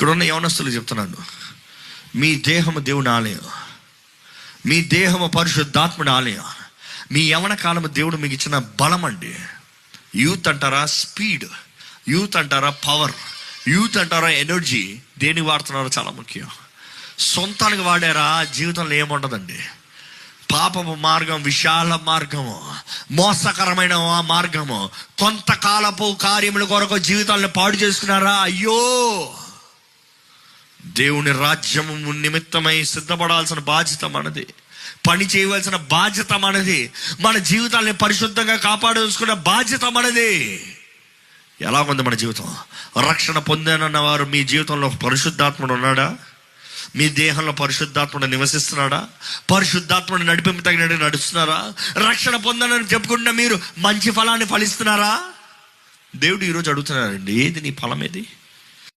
ఇక్కడున్న యవనస్తులు చెప్తున్నాను, మీ దేహము దేవుని ఆలయం, మీ దేహము పరిశుద్ధాత్ముడి ఆలయం. మీ యవన కాలము దేవుడు మీకు ఇచ్చిన బలం అండి. యూత్ అంటారా స్పీడ్, యూత్ అంటారా పవర్, యూత్ అంటారా ఎనర్జీ, దేని వాడుతున్నారో చాలా ముఖ్యం. సొంతానికి వాడారా జీవితంలో ఏముండదండి. పాపపు మార్గం, విశాల మార్గము, మోసకరమైన మార్గము, కొంతకాలపు కార్యముల కొరకు జీవితాలను పాడు చేసుకున్నారా, అయ్యో. దేవుని రాజ్యము నిమిత్తమై సిద్ధపడాల్సిన బాధ్యత మనది, పని చేయవలసిన బాధ్యత మనది, మన జీవితాన్ని పరిశుద్ధంగా కాపాడుకున్న బాధ్యత మనది. ఎలా ఉంది మన జీవితం? రక్షణ పొందానన్న వారు మీ జీవితంలో పరిశుద్ధాత్ముడు ఉన్నాడా? మీ దేహంలో పరిశుద్ధాత్ముడు నివసిస్తున్నాడా? పరిశుద్ధాత్ముడు నడిపింపు తగినట్టు నడుస్తున్నారా? రక్షణ పొందానని చెప్పుకుంటున్న మీరు మంచి ఫలాన్ని ఫలిస్తున్నారా? దేవుడు ఈరోజు అడుగుతున్నారండి, ఏది నీ ఫలం? ఏది?